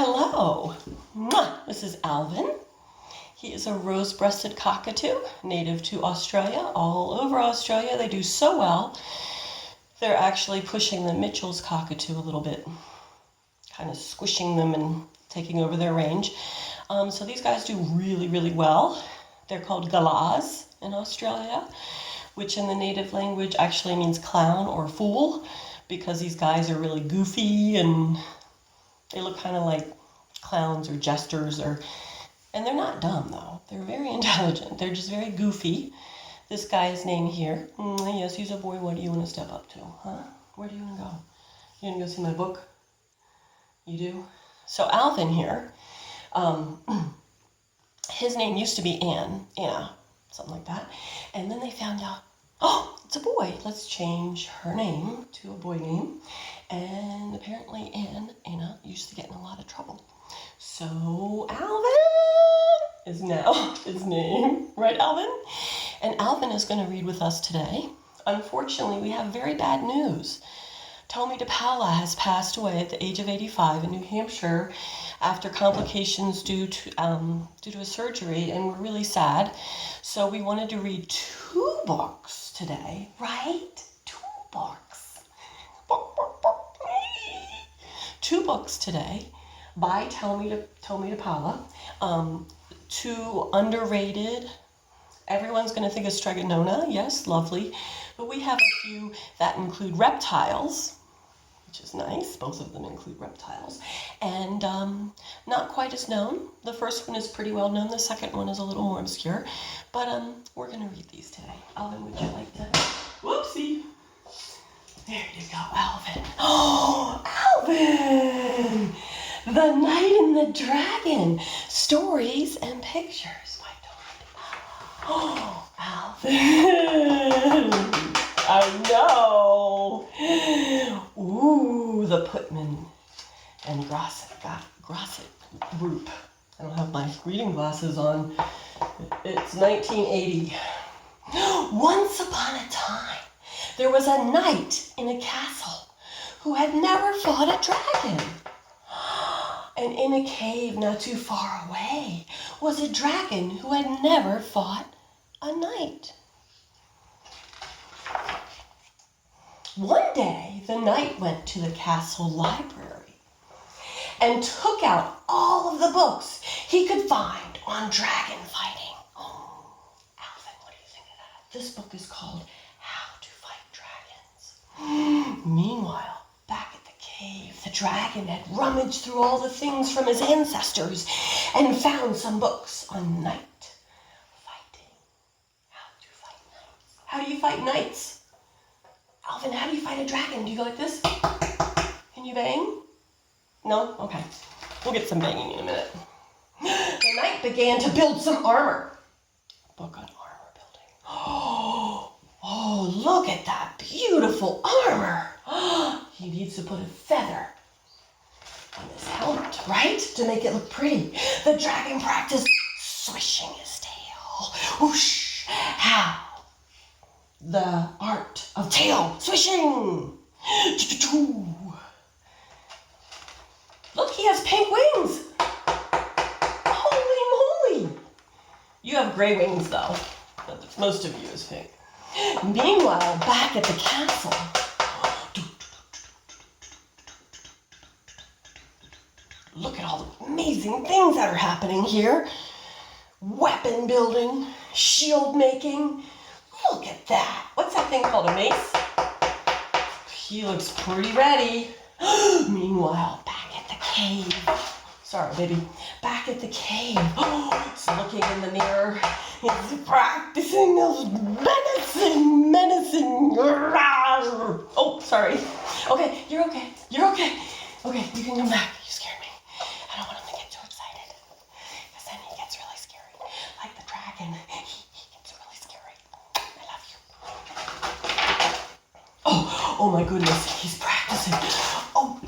Hello, this is Alvin. He is a rose-breasted cockatoo, native to Australia, all over Australia. They do so well. They're actually pushing the Mitchell's cockatoo a little bit, kind of squishing them and taking over their range. So these guys do really, really well. They're called galahs in Australia, which in the native language actually means clown or fool, because these guys are really goofy and they look kind of like clowns or jesters, and they're not dumb though. They're very intelligent. They're just very goofy. This guy's name here, yes, he's a boy. What do you want to step up to, huh? Where do you want to go? You want to go see my book? You do? So Alvin here, his name used to be Anna, something like that. And then they found out, oh, it's a boy. Let's change her name to a boy name. And apparently Anna used to get in a lot of trouble. So Alvin is now his name, right, Alvin? And Alvin is going to read with us today. Unfortunately, we have very bad news. Tomie DePaola has passed away at the age of 85 in New Hampshire after complications due to a surgery, and we're really sad. So we wanted to read 2 books today, right? 2 books. 2 books today by Tomie DePaola. 2 underrated. Everyone's going to think of Stregonona. Yes, lovely. But we have a few that include reptiles, which is nice. Both of them include reptiles. And not quite as known. The first one is pretty well known. The second one is a little more obscure. But we're going to read these today. Alvin, would you like to? Whoopsie. There you go, Alvin. Oh, Alvin! The Knight and the Dragon. Stories and Pictures by Tomie DePaola. Oh, Alvin. I know. Ooh, the Putman and Grosset group. I don't have my reading glasses on. It's 1980. Once upon a time, there was a knight in a castle who had never fought a dragon. And in a cave not too far away was a dragon who had never fought a knight. One day, the knight went to the castle library and took out all of the books he could find on dragon fighting. Oh, Alvin, what do you think of that? This book is called How to Fight Dragons. Meanwhile, back at the cave, the dragon had rummaged through all the things from his ancestors and found some books on knight fighting. How to fight knights. How do you fight knights? Alvin, how do you fight a dragon? Do you go like this? Can you bang? No? Okay. We'll get some banging in a minute. The knight began to build some armor. Book on armor building. Oh, look at that beautiful armor. He needs to put a feather on his helmet, right? To make it look pretty. The dragon practiced swishing his tail. Whoosh! How? The art of tail swishing. Look, he has pink wings. Holy moly. You have gray wings though, but most of you is pink. Meanwhile, back at the castle, look at all the amazing things that are happening here. Weapon building, shield making. Look at that. What's that thing called, a mace? He looks pretty ready. Meanwhile, back at the cave. Sorry, baby. Back at the cave. He's looking in the mirror. He's practicing those menacing. Oh, sorry. Okay, you're okay. You're okay. Okay, you can come back. You scared me. I don't want him to get too excited, because then he gets really scary. Like the dragon. He gets really scary. I love you. Oh my goodness. He's practicing. Oh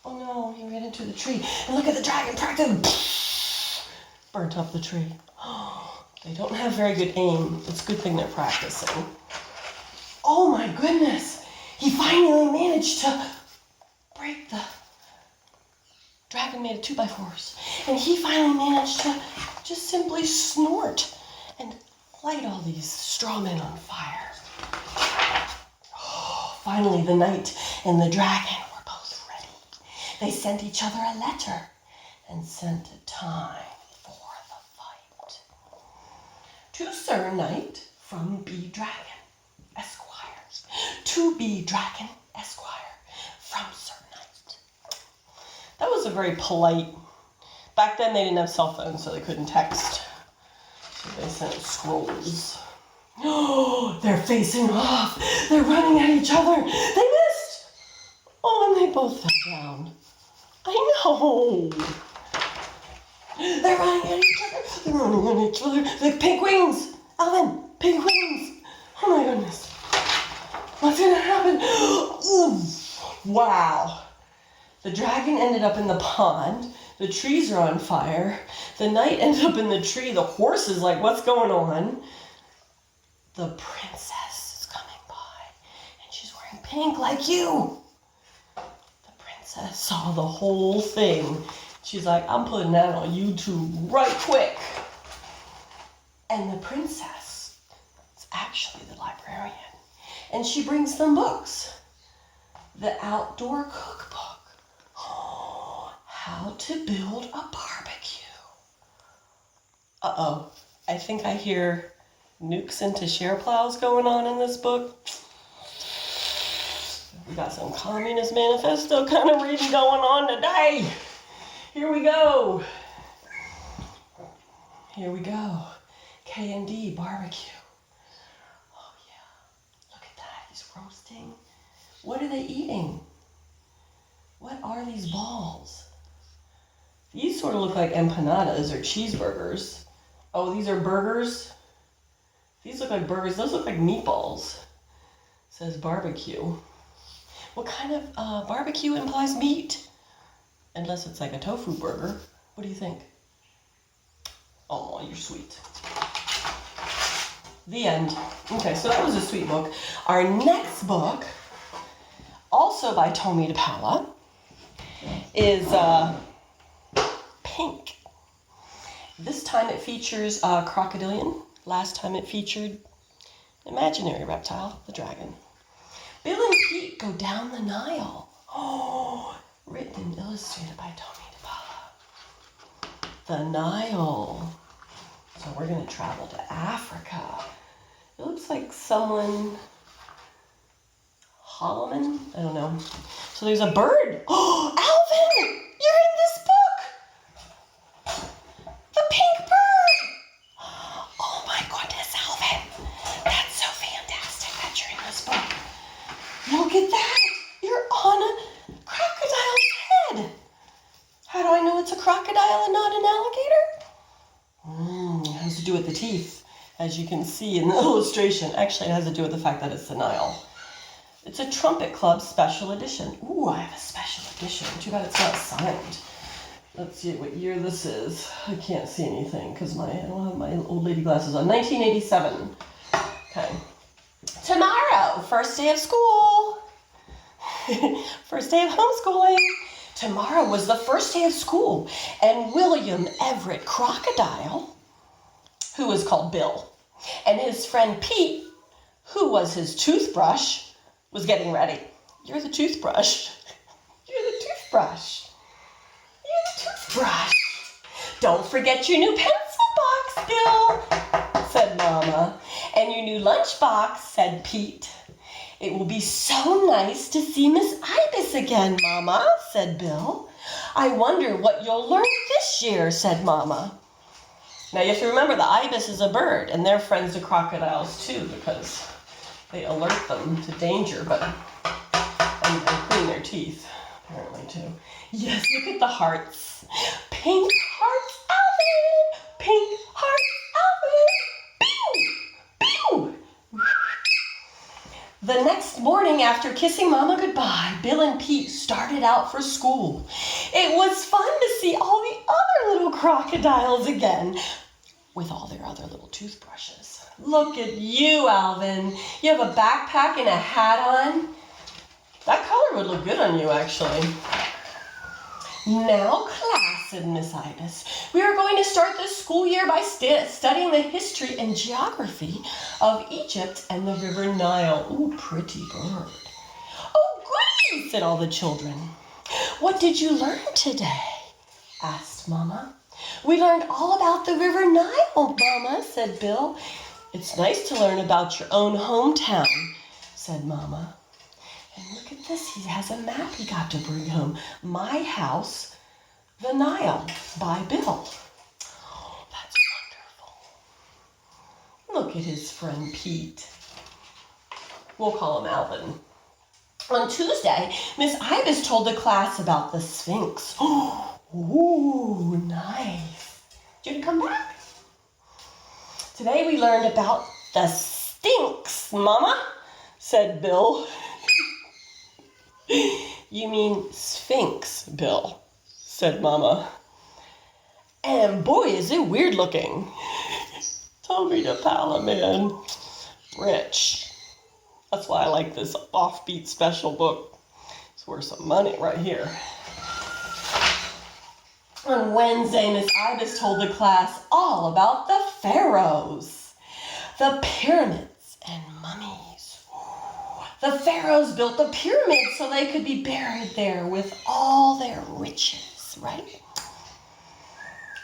no, he ran into the tree. And look at the dragon practicing. Burnt up the tree. They don't have very good aim. It's a good thing they're practicing. Oh my goodness. He finally managed to break the Dragon made a 2x4s, and he finally managed to just simply snort and light all these straw men on fire. Oh, finally, the knight and the dragon were both ready. They sent each other a letter and sent a time for the fight. To Sir Knight from B. Dragon, Esquire. To B. Dragon, Esquire, from Sir Knight. That was a very polite... Back then they didn't have cell phones, so they couldn't text. So they sent scrolls. Oh, they're facing off. They're running at each other. They missed. Oh, and they both fell down. I know. They're running at each other. They're running at each other. Like pink wings. Alvin, pink wings. Oh my goodness. What's gonna happen? Ooh. Wow. The dragon ended up in the pond. The trees are on fire. The knight ended up in the tree. The horse is like, what's going on? The princess is coming by, and she's wearing pink like you. The princess saw the whole thing. She's like, I'm putting that on YouTube right quick. And the princess is actually the librarian, and she brings them books. The outdoor cookbook. How to build a barbecue. Uh-oh, I think I hear nukes into share plows going on in this book. We got some Communist Manifesto kind of reading going on today. Here we go. Here we go. K&D barbecue. Oh yeah, look at that, he's roasting. What are they eating? What are these balls? These sort of look like empanadas or cheeseburgers. Oh, these are burgers? These look like burgers. Those look like meatballs. It says barbecue. What kind of barbecue implies meat? Unless it's like a tofu burger. What do you think? Oh, you're sweet. The end. Okay, so that was a sweet book. Our next book, also by Tomie DePaola, is Pink. This time it features a crocodilian. Last time it featured imaginary reptile, the dragon. Bill and Pete go down the Nile. Oh, written and illustrated by Tomie DePaola. The Nile. So we're going to travel to Africa. It looks like someone... Holloman? I don't know. So there's a bird. Oh, Alvin! You're in this book! The pink bird! Oh my goodness, Alvin! That's so fantastic that you're in this book. Look at that! You're on a crocodile's head! How do I know it's a crocodile and not an alligator? It has to do with the teeth, as you can see in the illustration. Actually, it has to do with the fact that it's the Nile. It's a Trumpet Club special edition. Ooh, I have a special edition. Too bad it's not signed. Let's see what year this is. I can't see anything because I don't have my old lady glasses on. 1987. Okay. Tomorrow, first day of school. First day of homeschooling. Tomorrow was the first day of school, and William Everett Crocodile, who was called Bill, and his friend Pete, who was his toothbrush, was getting ready. You're the toothbrush. You're the toothbrush. You're the toothbrush. Don't forget your new pencil box, Bill, said Mama. And your new lunchbox, said Pete. It will be so nice to see Miss Ibis again, Mama, said Bill. I wonder what you'll learn this year, said Mama. Now you have to remember the ibis is a bird, and they're friends to crocodiles too, because they alert them to danger, and clean their teeth, apparently, too. Yes, look at the hearts. Pink hearts, Alvin! Pink hearts, Alvin! Pew! Pew! The next morning, after kissing Mama goodbye, Bill and Pete started out for school. It was fun to see all the other little crocodiles again, with all their other little toothbrushes. Look at you, Alvin. You have a backpack and a hat on. That color would look good on you, actually. Now, class, said Miss Ibis, we are going to start the school year by studying the history and geography of Egypt and the River Nile. Ooh, pretty bird. Oh, goody, said all the children. What did you learn today? Asked Mama. We learned all about the River Nile, Mama, said Bill. It's nice to learn about your own hometown, said Mama. And look at this, he has a map he got to bring home. My House, the Nile, by Bill. Oh, that's wonderful. Look at his friend Pete. We'll call him Alvin. On Tuesday, Miss Ibis told the class about the Sphinx. Ooh, nice. Did you come back? Today we learned about the Sphinx, Mama, said Bill. You mean Sphinx, Bill, said Mama. And boy, is it weird looking. Tomie DePaola, man. Rich. That's why I like this offbeat special book. It's worth some money right here. On Wednesday, Miss Ibis told the class all about the pharaohs, the pyramids and mummies. The pharaohs built the pyramids so they could be buried there with all their riches, right?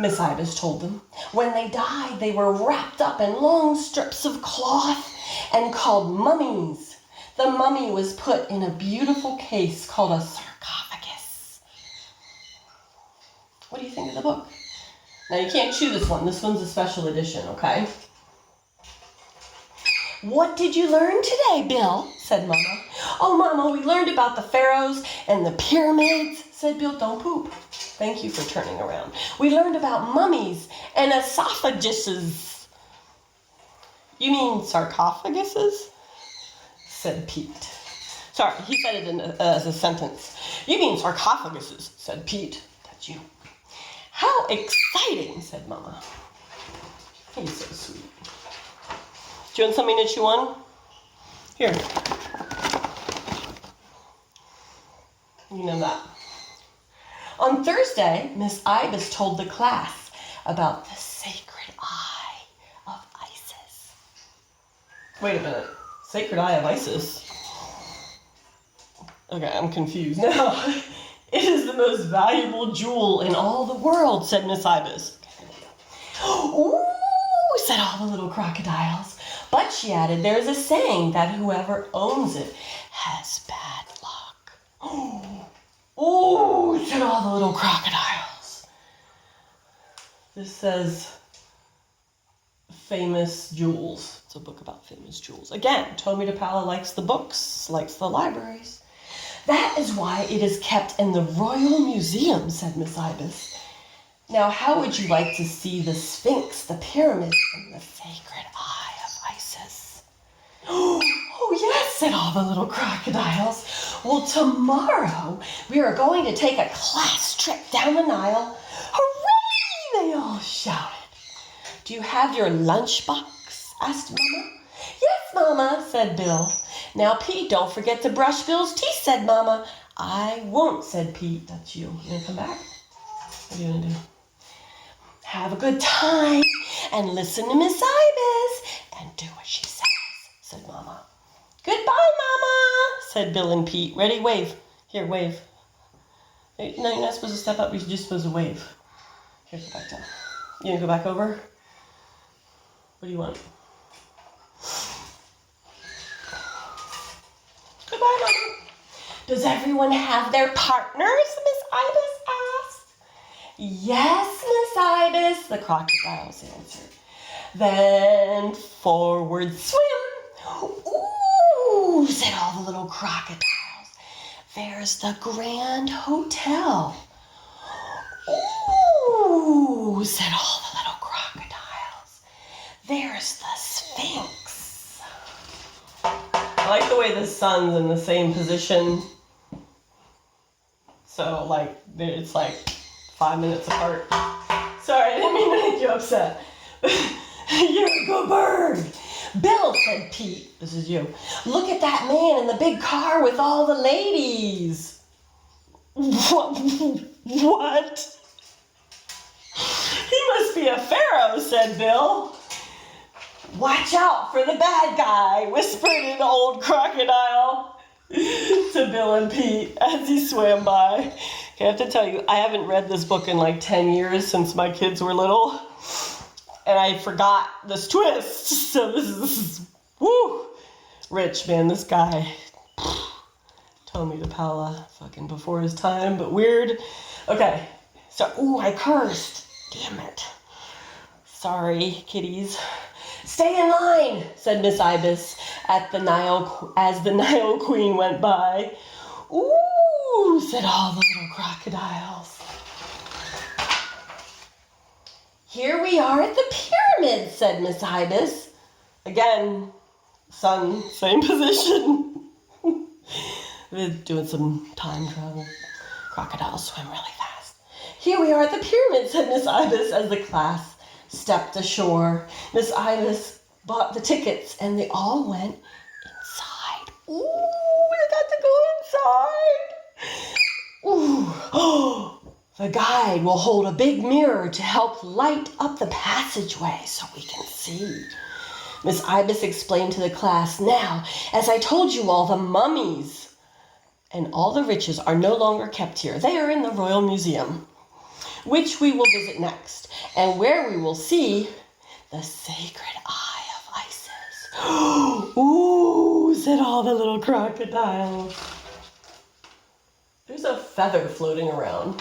Miss Ibis told them. When they died, they were wrapped up in long strips of cloth and called mummies. The mummy was put in a beautiful case called a sarcophagus. What do you think of the book? Now, you can't chew this one. This one's a special edition, okay? What did you learn today, Bill? Said Mama. Oh, Mama, we learned about the pharaohs and the pyramids, said Bill. Don't poop. Thank you for turning around. We learned about mummies and esophaguses. You mean sarcophaguses? Said Pete. Sorry, he said it as a sentence. You mean sarcophaguses, said Pete. That's you. How exciting, said Mama. He's so sweet. Do you want something to chew on? Here. You know that. On Thursday, Miss Ibis told the class about the sacred eye of Isis. Wait a minute. Sacred eye of Isis? Okay, I'm confused now. It is the most valuable jewel in all the world, said Miss Ibis. Ooh, said all the little crocodiles. But she added, there is a saying that whoever owns it has bad luck. Ooh, said all the little crocodiles. This says famous jewels. It's a book about famous jewels. Again, Tomie DePaola likes the books, likes the libraries. That is why it is kept in the Royal Museum, said Miss Ibis. Now, how would you like to see the Sphinx, the pyramids, and the sacred eye of Isis? Oh, yes, said all the little crocodiles. Well, tomorrow we are going to take a class trip down the Nile. Hooray, they all shouted. Do you have your lunchbox? Asked Mama. Yes, Mama, said Bill. Now, Pete, don't forget to brush Bill's teeth, said Mama. I won't, said Pete. That's you. You gonna come back? What are you gonna do? Have a good time and listen to Miss Ibis and do what she says, said Mama. Goodbye, Mama, said Bill and Pete. Ready? Wave. Here, wave. Hey, no, you're not supposed to step up. You're just supposed to wave. Here, go back down. You gonna go back over? What do you want? Goodbye, Mama. Does everyone have their partners? Miss Ibis asked. Yes, Miss Ibis, the crocodiles answered. Then forward swim. Ooh, said all the little crocodiles. There's the Grand Hotel. Ooh, said all the little crocodiles. There's the Sphinx. I like the way the sun's in the same position. So, like, it's like 5 minutes apart. Sorry, I didn't mean to make you upset. You're a good bird. Bill, said Pete, this is you. Look at that man in the big car with all the ladies. What? He must be a pharaoh, said Bill. Watch out for the bad guy, whispered an old crocodile to Bill and Pete as he swam by. I have to tell you, I haven't read this book in like 10 years since my kids were little. And I forgot this twist. So this is woo! Rich, man, this guy. Tomie DePaola, fucking before his time, but weird. Okay, so, ooh, I cursed. Damn it. Sorry, kitties. Stay in line, said Miss Ibis as the Nile Queen went by. Ooh, said all the little crocodiles. Here we are at the pyramid, said Miss Ibis. Again, sun, same position. We're doing some time travel. Crocodiles swim really fast. Here we are at the pyramid, said Miss Ibis as the class stepped ashore. Miss Ibis bought the tickets and they all went inside. Ooh, we got to go inside. Ooh, oh, the guide will hold a big mirror to help light up the passageway so we can see. Miss Ibis explained to the class, now, as I told you all, the mummies and all the riches are no longer kept here. They are in the Royal Museum, which we will visit next, and where we will see the sacred eye of Isis. Ooh, said all the little crocodiles. There's a feather floating around.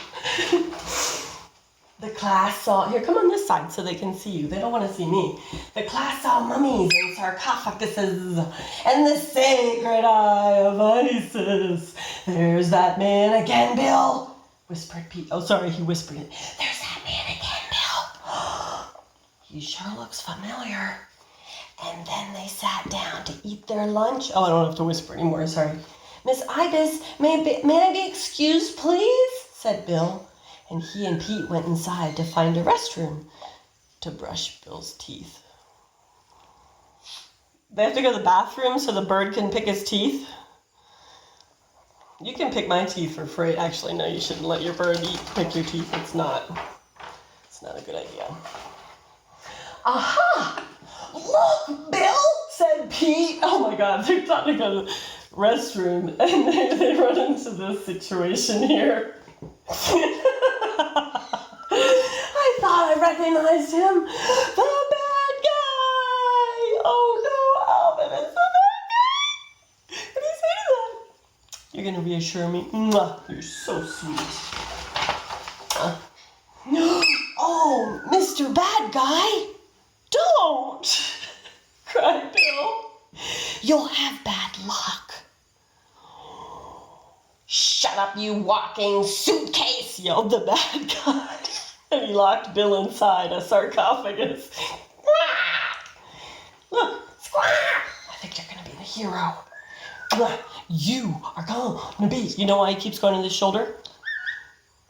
The class saw, here, come on this side so they can see you. They don't want to see me. The class saw mummies and sarcophaguses and the sacred eye of Isis. There's that man again, Bill, whispered Pete. Oh, sorry, he whispered it. There's that man again, Bill. He sure looks familiar. And then they sat down to eat their lunch. Oh, I don't have to whisper anymore, sorry. Miss Ibis, may I be excused, please? Said Bill. And he and Pete went inside to find a restroom to brush Bill's teeth. They have to go to the bathroom so the bird can pick his teeth? You can pick my teeth for free. Actually, no, you shouldn't let your bird pick your teeth. It's not a good idea. Aha! Look, Bill, said Pete. Oh my God, they're trying to go to the restroom and they run into this situation here. I thought I recognized him. The bad guy. Oh no, Alvin is the bad guy. Did he say that? You're going to reassure me. Mwah, you're so sweet. Oh, Mr. Bad Guy. Don't, cried Bill. You'll have bad luck. Shut up, you walking suitcase, yelled the bad guy. And he locked Bill inside a sarcophagus. Look, I think you're going to be the hero. You are going to be. You know why he keeps going to this shoulder?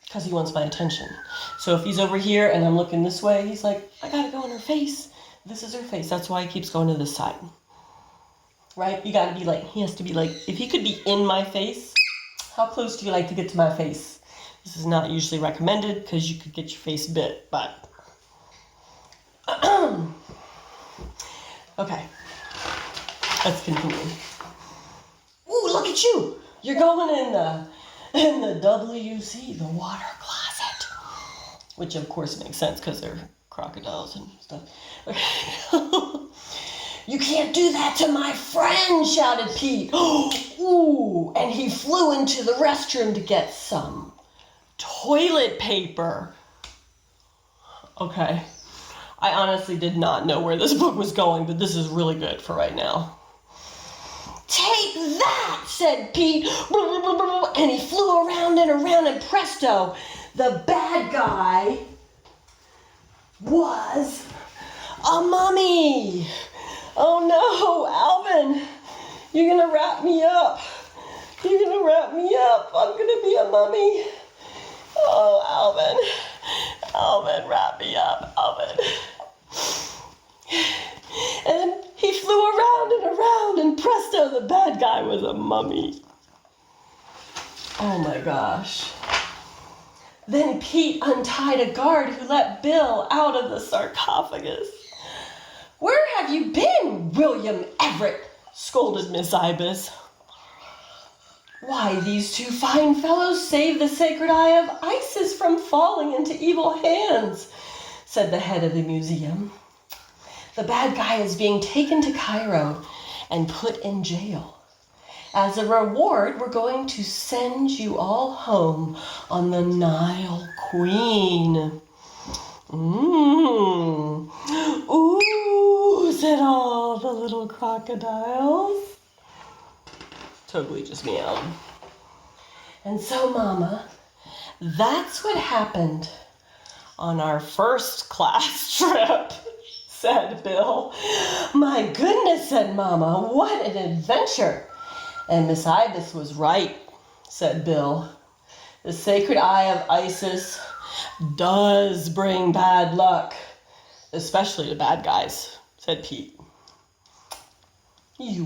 Because he wants my attention. So if he's over here and I'm looking this way, he's like, I got to go in her face. This is her face. That's why he keeps going to this side. Right? You got to be like, he has to be like, if he could be in my face, how close do you like to get to my face? This is not usually recommended because you could get your face bit, but... Okay. Let's continue. Ooh, look at you! You're going in the WC, the water closet. Which of course makes sense because they're crocodiles and stuff. Okay. You can't do that to my friend, shouted Pete. Ooh, and he flew into the restroom to get some toilet paper. Okay. I honestly did not know where this book was going, but this is really good for right now. Take that, said Pete. And he flew around and around, and presto, the bad guy was a mummy. Oh no, Alvin, you're gonna wrap me up. You're gonna wrap me up. I'm gonna be a mummy. Oh, Alvin, wrap me up, Alvin. And he flew around and around, and presto, the bad guy was a mummy. Oh my gosh. Then Pete untied a guard who let Bill out of the sarcophagus. "Where have you been, William Everett?" scolded Miss Ibis. "Why, these two fine fellows saved the sacred eye of Isis from falling into evil hands," said the head of the museum. "The bad guy is being taken to Cairo and put in jail. As a reward, we're going to send you all home on the Nile Queen." Ooh, said all the little crocodiles. Totally just meowed. "And so, Mama, that's what happened on our first class trip," said Bill. "My goodness," said Mama, "what an adventure." "And Miss Ibis was right," said Bill. "The sacred eye of Isis does bring bad luck, especially to bad guys," said Pete. "You